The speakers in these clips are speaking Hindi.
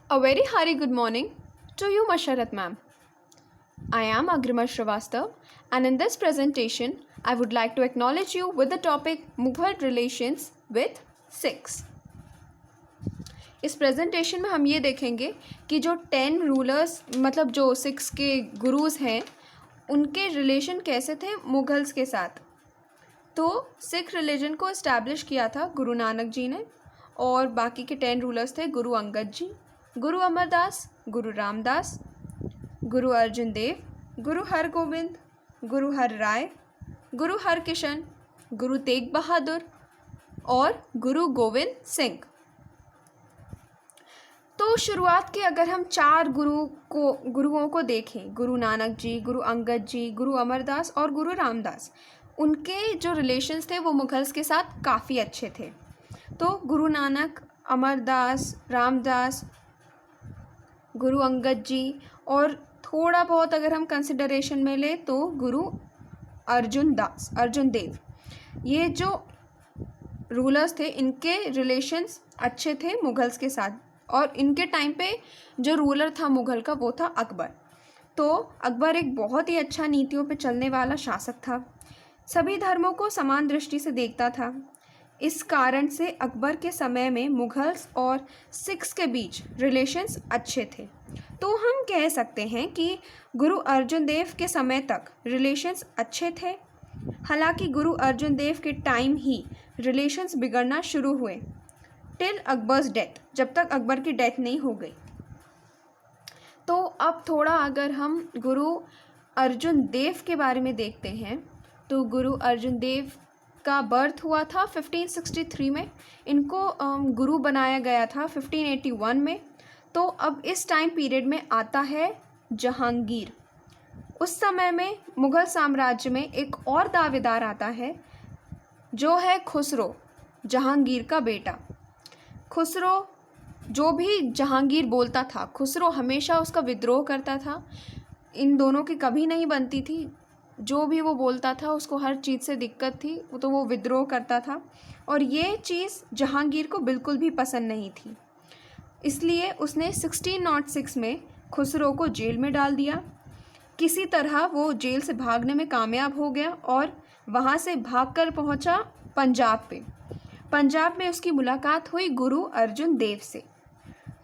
A very hearty good morning to you, Masharat ma'am. I am Agrima Srivastav, and in this presentation, I would like to acknowledge you with the topic Mughal relations with Sikhs. इस प्रेजेंटेशन में हम ये देखेंगे कि जो 10 रूलर्स मतलब जो सिख्स के गुरुज हैं उनके रिलेशन कैसे थे मुगल्स के साथ। तो सिख रिलीजन को इस्टेब्लिश किया था गुरु नानक जी ने, और बाकी के 10 रूलर्स थे गुरु अंगद जी, गुरु अमरदास, गुरु रामदास, गुरु अर्जुन देव, गुरु हरगोबिंद, गुरु हर राय, गुरु हरकिशन, गुरु तेग बहादुर और गुरु गोविंद सिंह। तो शुरुआत के अगर हम 4 गुरुओं को देखें, गुरु नानक जी, गुरु अंगद जी, गुरु अमरदास और गुरु रामदास, उनके जो रिलेशंस थे वो मुगल्स के साथ काफ़ी अच्छे थे। तो गुरु नानक, अमरदास, रामदास, गुरु अंगद जी और थोड़ा बहुत अगर हम कंसिडरेशन में ले तो गुरु अर्जुन देव, ये जो रूलर्स थे इनके रिलेशंस अच्छे थे मुगल्स के साथ। और इनके टाइम पे जो रूलर था मुगल का वो था अकबर। तो अकबर एक बहुत ही अच्छा नीतियों पे चलने वाला शासक था, सभी धर्मों को समान दृष्टि से देखता था। इस कारण से अकबर के समय में मुगल्स और सिख्स के बीच रिलेशंस अच्छे थे। तो हम कह सकते हैं कि गुरु अर्जुन देव के समय तक रिलेशंस अच्छे थे। हालांकि गुरु अर्जुन देव के टाइम ही रिलेशंस बिगड़ना शुरू हुए टिल अकबर्स डेथ, जब तक अकबर की डेथ नहीं हो गई। तो अब थोड़ा अगर हम गुरु अर्जुन देव के बारे में देखते हैं तो गुरु अर्जुन देव का बर्थ हुआ था 1563 में। इनको गुरु बनाया गया था 1581 में। तो अब इस टाइम पीरियड में आता है जहांगीर। उस समय में मुग़ल साम्राज्य में एक और दावेदार आता है जो है खुसरो, जहांगीर का बेटा। खुसरो जो भी जहांगीर बोलता था, खुसरो हमेशा उसका विद्रोह करता था। इन दोनों की कभी नहीं बनती थी। जो भी वो बोलता था उसको हर चीज़ से दिक्कत थी, तो वो विद्रोह करता था और ये चीज़ जहांगीर को बिल्कुल भी पसंद नहीं थी। इसलिए उसने 1606 में खुसरो को जेल में डाल दिया। किसी तरह वो जेल से भागने में कामयाब हो गया और वहाँ से भागकर पहुँचा पंजाब पे। पंजाब में उसकी मुलाकात हुई गुरु अर्जुन देव से।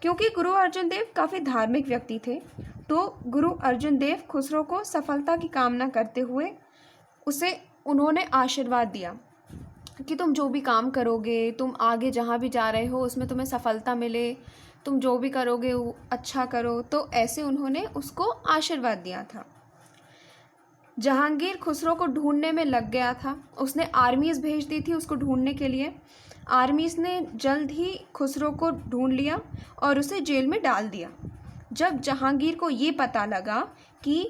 क्योंकि गुरु अर्जुन देव काफ़ी धार्मिक व्यक्ति थे, तो गुरु अर्जुन देव खुसरो को सफलता की कामना करते हुए उन्होंने आशीर्वाद दिया कि तुम जो भी काम करोगे, तुम आगे जहाँ भी जा रहे हो उसमें तुम्हें सफलता मिले, तुम जो भी करोगे वो अच्छा करो। तो ऐसे उन्होंने उसको आशीर्वाद दिया था। जहांगीर खुसरो को ढूंढने में लग गया था। उसने आर्मीज़ भेज दी थी उसको ढूंढने के लिए। आर्मीज़ ने जल्द ही खुसरो को ढूंढ लिया और उसे जेल में डाल दिया। जब जहांगीर को ये पता लगा कि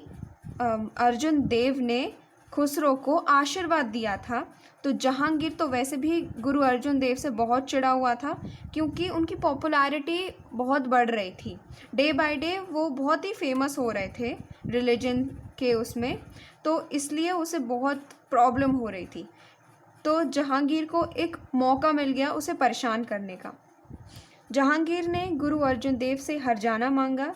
अर्जुन देव ने खुसरो को आशीर्वाद दिया था, तो जहांगीर तो वैसे भी गुरु अर्जुन देव से बहुत चिढ़ा हुआ था, क्योंकि उनकी पॉपुलैरिटी बहुत बढ़ रही थी। डे बाय डे वो बहुत ही फेमस हो रहे थे रिलीजन के उसमें, तो इसलिए उसे बहुत प्रॉब्लम हो रही थी। तो जहांगीर को एक मौका मिल गया उसे परेशान करने का। जहांगीर ने गुरु अर्जुन देव से हरजाना मांगा,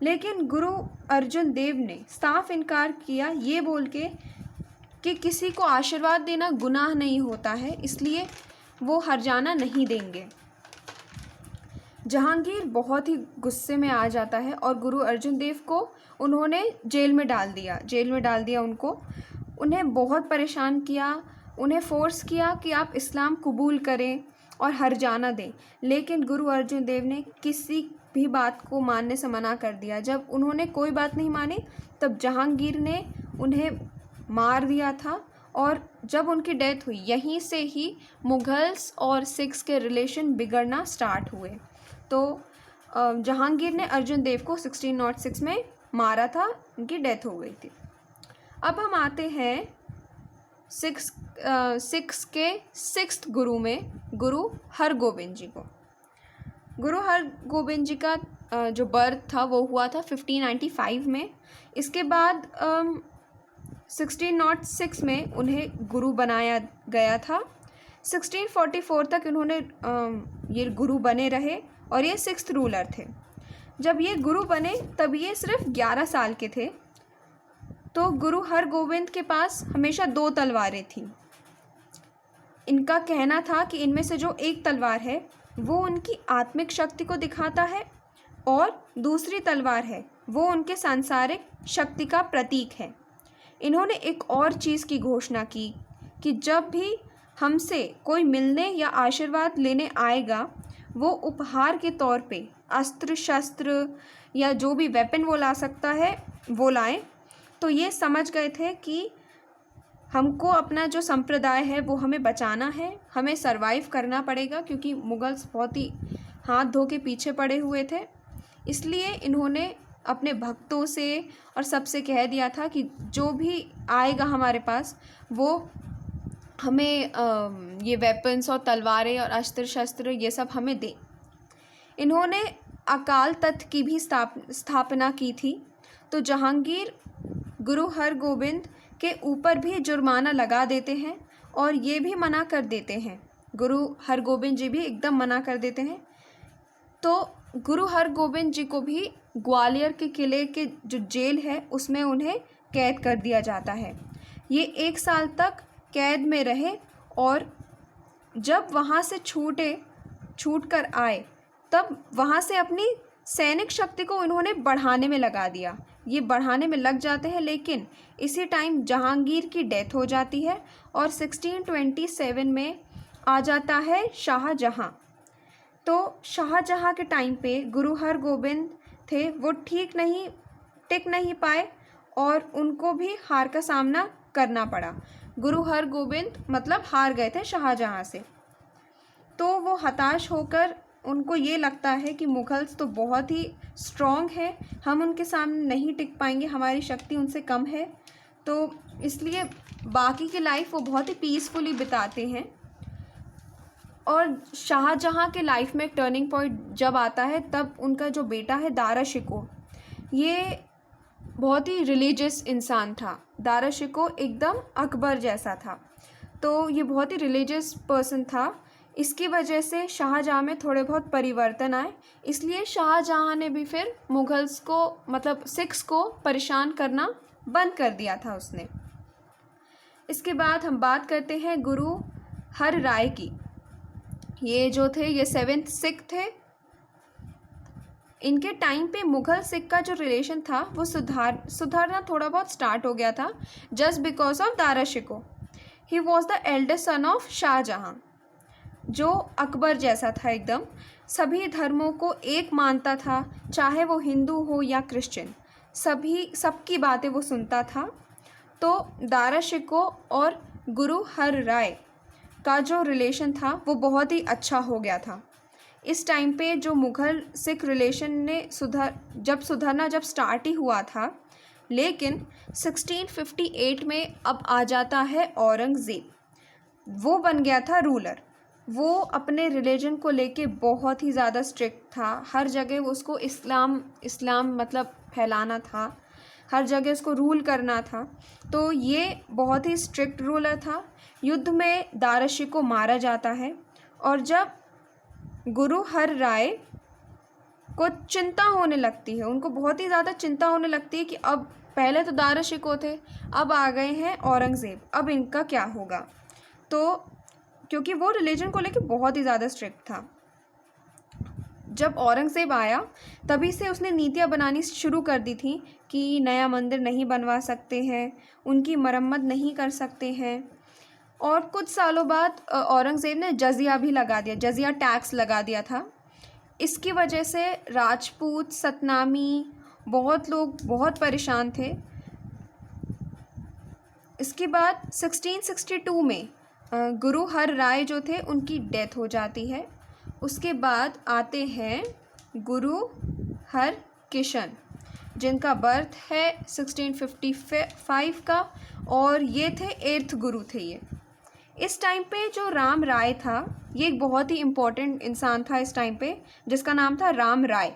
लेकिन गुरु अर्जुन देव ने साफ इनकार किया, ये बोल के कि किसी को आशीर्वाद देना गुनाह नहीं होता है, इसलिए वो हरजाना नहीं देंगे। जहांगीर बहुत ही गुस्से में आ जाता है और गुरु अर्जुन देव को उन्होंने जेल में डाल दिया उन्हें बहुत परेशान किया, उन्हें फ़ोर्स किया कि आप इस्लाम कबूल करें और हरजाना दें। लेकिन गुरु अर्जुन देव ने किसी भी बात को मानने से मना कर दिया। जब उन्होंने कोई बात नहीं मानी तब जहांगीर ने उन्हें मार दिया था, और जब उनकी डेथ हुई यहीं से ही मुगल्स और सिख्स के रिलेशन बिगड़ना स्टार्ट हुए। तो जहांगीर ने अर्जुन देव को 1606 में मारा था, उनकी डेथ हो गई थी। अब हम आते हैं सिख्स के 6th गुरु में, गुरु हरगोबिंद जी को। गुरु हरगोबिंद जी का जो बर्थ था वो हुआ था 1595 में। इसके बाद 1606 में उन्हें गुरु बनाया गया था। 1644 तक इन्होंने ये गुरु बने रहे और ये 6th रूलर थे। जब ये गुरु बने तब ये सिर्फ 11 साल के थे। तो गुरु हरगोविंद के पास हमेशा 2 तलवारें थीं। इनका कहना था कि इनमें से जो एक तलवार है वो उनकी आत्मिक शक्ति को दिखाता है और दूसरी तलवार है वो उनके सांसारिक शक्ति का प्रतीक है। इन्होंने एक और चीज़ की घोषणा की कि जब भी हमसे कोई मिलने या आशीर्वाद लेने आएगा वो उपहार के तौर पे अस्त्र शस्त्र या जो भी वेपन वो ला सकता है वो लाएं। तो ये समझ गए थे कि हमको अपना जो संप्रदाय है वो हमें बचाना है, हमें सरवाइव करना पड़ेगा, क्योंकि मुगल्स बहुत ही हाथ धो के पीछे पड़े हुए थे। इसलिए इन्होंने अपने भक्तों से और सबसे कह दिया था कि जो भी आएगा हमारे पास वो हमें ये वेपन्स और तलवारें और अस्त्र शस्त्र ये सब हमें दे। इन्होंने अकाल तख्त की भी स्थापना की थी। तो जहांगीर गुरु हरगोबिंद के ऊपर भी जुर्माना लगा देते हैं और ये भी मना कर देते हैं, गुरु हरगोबिंद जी भी एकदम मना कर देते हैं। तो गुरु हरगोबिंद जी को भी ग्वालियर के किले के जो जेल है उसमें उन्हें कैद कर दिया जाता है। ये 1 साल तक कैद में रहे और जब वहाँ से छूट कर आए तब वहाँ से अपनी सैनिक शक्ति को इन्होंने बढ़ाने में लगा दिया। ये बढ़ाने में लग जाते हैं, लेकिन इसी टाइम जहांगीर की डेथ हो जाती है और 1627 में आ जाता है शाहजहाँ। तो शाहजहाँ के टाइम पे गुरु हरगोबिंद थे वो टिक नहीं पाए और उनको भी हार का सामना करना पड़ा। गुरु हरगोबिंद मतलब हार गए थे शाहजहाँ से। तो वो हताश होकर उनको ये लगता है कि मुग़ल्स तो बहुत ही स्ट्रॉन्ग है, हम उनके सामने नहीं टिक पाएंगे, हमारी शक्ति उनसे कम है। तो इसलिए बाकी की लाइफ वो बहुत ही पीसफुली बिताते हैं। और शाहजहाँ के लाइफ में एक टर्निंग पॉइंट जब आता है तब उनका जो बेटा है दारा शिकोह, ये बहुत ही रिलीजियस इंसान था। दारा शिकोह एकदम अकबर जैसा था, तो ये बहुत ही रिलीजियस पर्सन था। इसकी वजह से शाहजहाँ में थोड़े बहुत परिवर्तन आए, इसलिए शाहजहाँ ने भी फिर मुग़ल्स को मतलब सिख्स को परेशान करना बंद कर दिया था उसने। इसके बाद हम बात करते हैं गुरु हर राय की। ये जो थे ये 7th सिख थे। इनके टाइम पे मुग़ल सिख का जो रिलेशन था वो सुधारना थोड़ा बहुत स्टार्ट हो गया था, just because of Dara Shikoh. He was the eldest son of Shah Jahan, जो अकबर जैसा था एकदम, सभी धर्मों को एक मानता था, चाहे वो हिंदू हो या क्रिश्चियन, सबकी बातें वो सुनता था। तो दारा शिकोह और गुरु हर राय का जो रिलेशन था वो बहुत ही अच्छा हो गया था। इस टाइम पे जो मुग़ल सिख रिलेशन ने सुधरना जब स्टार्ट ही हुआ था, लेकिन 1658 में अब आ जाता है औरंगज़ेब। वो बन गया था रूलर। वो अपने रिलीजन को लेके बहुत ही ज़्यादा स्ट्रिक्ट था, हर जगह उसको इस्लाम मतलब फैलाना था, हर जगह उसको रूल करना था। तो ये बहुत ही स्ट्रिक्ट रूलर था। युद्ध में दारा शिकोह मारा जाता है और जब गुरु हर राय को चिंता होने लगती है, उनको बहुत ही ज़्यादा चिंता होने लगती है कि अब पहले तो दारा शिकोह थे, अब आ गए हैं औरंगज़ेब, अब इनका क्या होगा। तो क्योंकि वो रिलीजन को लेके बहुत ही ज़्यादा स्ट्रिक्ट था। जब औरंगज़ेब आया तभी से उसने नीतियाँ बनानी शुरू कर दी थी कि नया मंदिर नहीं बनवा सकते हैं, उनकी मरम्मत नहीं कर सकते हैं। और कुछ सालों बाद औरंगज़ेब ने जजिया भी लगा दिया, जजिया टैक्स लगा दिया था। इसकी वजह से राजपूत, सतनामी बहुत लोग बहुत परेशान थे। इसके बाद 1662 में गुरु हर राय जो थे उनकी डेथ हो जाती है। उसके बाद आते हैं गुरु हर किशन, जिनका बर्थ है 1655 का, और ये थे 8th गुरु थे ये। इस टाइम पे जो राम राय था ये एक बहुत ही इम्पोर्टेंट इंसान था इस टाइम पे, जिसका नाम था राम राय।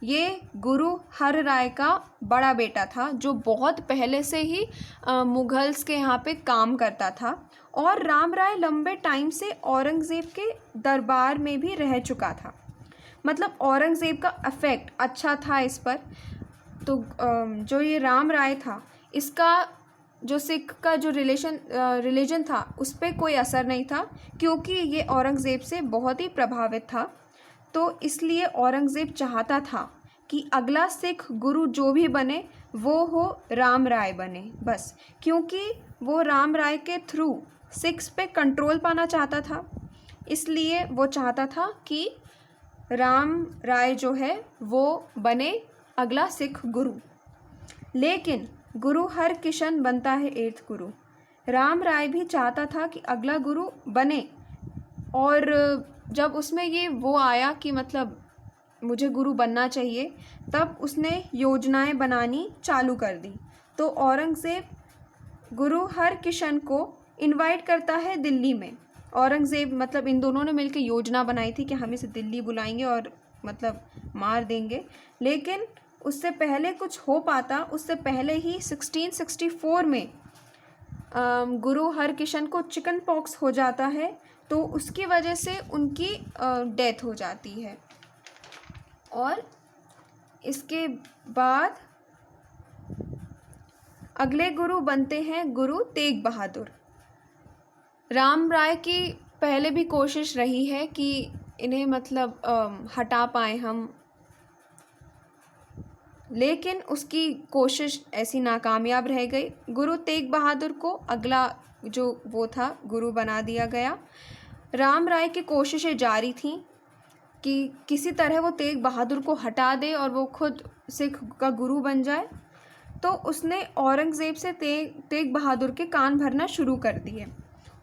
ये गुरु हर राय का बड़ा बेटा था जो बहुत पहले से ही मुग़ल्स के यहाँ पे काम करता था। और राम राय लंबे टाइम से औरंगज़ेब के दरबार में भी रह चुका था। मतलब औरंगज़ेब का इफ़ेक्ट अच्छा था इस पर। तो जो ये राम राय था, इसका जो सिख का जो रिलीजन था उस पर कोई असर नहीं था, क्योंकि ये औरंगज़ेब से बहुत ही प्रभावित था। तो इसलिए औरंगज़ेब चाहता था कि अगला सिख गुरु जो भी बने वो हो राम राय बने बस, क्योंकि वो राम राय के थ्रू सिख्स पे कंट्रोल पाना चाहता था। इसलिए वो चाहता था कि राम राय जो है वो बने अगला सिख गुरु। लेकिन गुरु हरकिशन बनता है 8th गुरु। राम राय भी चाहता था कि अगला गुरु बने, और जब उसमें ये वो आया कि मतलब मुझे गुरु बनना चाहिए, तब उसने योजनाएं बनानी चालू कर दी। तो औरंगज़ेब गुरु हरकिशन को इनवाइट करता है दिल्ली में। औरंगज़ेब मतलब इन दोनों ने मिलकर योजना बनाई थी कि हम इसे दिल्ली बुलाएंगे और मतलब मार देंगे। लेकिन उससे पहले कुछ हो पाता, उससे पहले ही 1664 में गुरु हरकिशन को चिकन पॉक्स हो जाता है, तो उसकी वजह से उनकी डेथ हो जाती है। और इसके बाद अगले गुरु बनते हैं गुरु तेग बहादुर। राम राय की पहले भी कोशिश रही है कि इन्हें मतलब हटा पाए हम, लेकिन उसकी कोशिश ऐसी नाकामयाब रह गई। गुरु तेग बहादुर को अगला जो वो था गुरु बना दिया गया। राम राय की कोशिशें जारी थीं कि किसी तरह वो तेग बहादुर को हटा दे और वो खुद सिख का गुरु बन जाए। तो उसने औरंगज़ेब से तेग बहादुर के कान भरना शुरू कर दिए।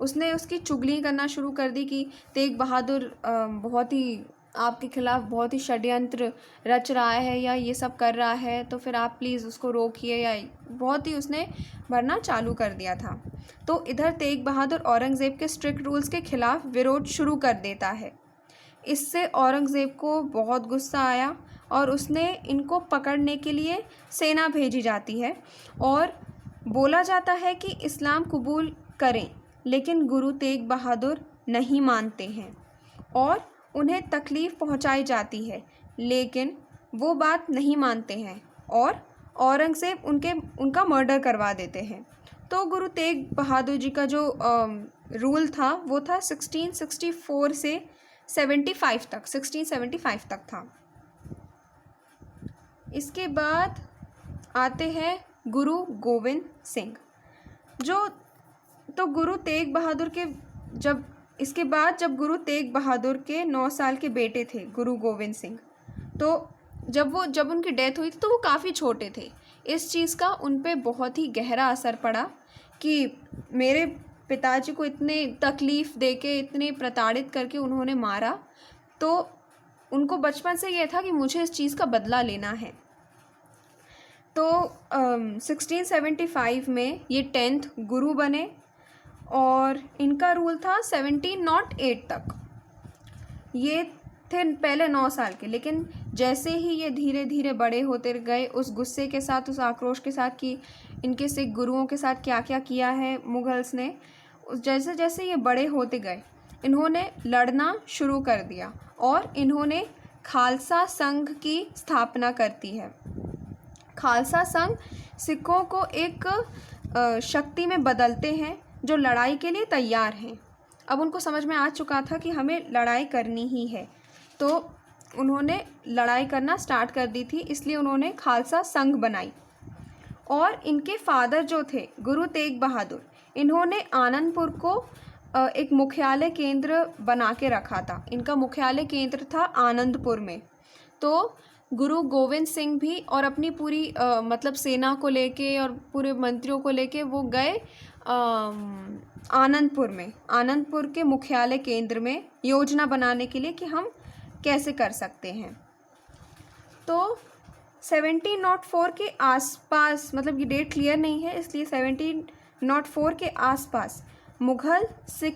उसने उसकी चुगली करना शुरू कर दी कि तेग बहादुर बहुत ही आपके खिलाफ़ बहुत ही षड्यंत्र रच रहा है या ये सब कर रहा है, तो फिर आप प्लीज़ उसको रोकिए, या बहुत ही उसने भरना चालू कर दिया था। तो इधर तेग बहादुर औरंगज़ेब के स्ट्रिक्ट रूल्स के ख़िलाफ़ विरोध शुरू कर देता है। इससे औरंगज़ेब को बहुत गुस्सा आया और उसने इनको पकड़ने के लिए सेना भेजी जाती है, और बोला जाता है कि इस्लाम कबूल करें, लेकिन गुरु तेग बहादुर नहीं मानते हैं और उन्हें तकलीफ़ पहुंचाई जाती है, लेकिन वो बात नहीं मानते हैं और औरंगज़ेब उनका मर्डर करवा देते हैं। तो गुरु तेग बहादुर जी का जो रूल था वो था 1664 से 1675 तक था। इसके बाद आते हैं गुरु गोविंद सिंह। तो गुरु तेग बहादुर के इसके बाद जब गुरु तेग बहादुर के 9 साल के बेटे थे गुरु गोविंद सिंह, तो जब उनकी डेथ हुई थी तो वो काफ़ी छोटे थे। इस चीज़ का उन पे बहुत ही गहरा असर पड़ा कि मेरे पिताजी को इतने तकलीफ़ देके, इतने प्रताड़ित करके उन्होंने मारा, तो उनको बचपन से ये था कि मुझे इस चीज़ का बदला लेना है। तो 1675 में ये 10th गुरु बने और इनका रूल था 1708 तक। ये थे पहले 9 साल के, लेकिन जैसे ही ये धीरे धीरे बड़े होते गए, उस गुस्से के साथ, उस आक्रोश के साथ कि इनके सिख गुरुओं के साथ क्या क्या किया है मुग़ल्स ने, जैसे जैसे ये बड़े होते गए, इन्होंने लड़ना शुरू कर दिया और इन्होंने खालसा संघ की स्थापना करती है। खालसा संघ सिखों को एक शक्ति में बदलते हैं जो लड़ाई के लिए तैयार हैं। अब उनको समझ में आ चुका था कि हमें लड़ाई करनी ही है, तो उन्होंने लड़ाई करना स्टार्ट कर दी थी, इसलिए उन्होंने खालसा संघ बनाई। और इनके फादर जो थे गुरु तेग बहादुर, इन्होंने आनंदपुर को एक मुख्यालय केंद्र बना के रखा था। इनका मुख्यालय केंद्र था आनंदपुर में। तो गुरु गोविंद सिंह भी और अपनी पूरी मतलब सेना को लेके और पूरे मंत्रियों को लेके वो गए आनंदपुर में, आनंदपुर के मुख्यालय केंद्र में योजना बनाने के लिए कि हम कैसे कर सकते हैं। तो 1704 के आसपास, मतलब ये डेट क्लियर नहीं है, इसलिए 1704 के आसपास मुग़ल सिख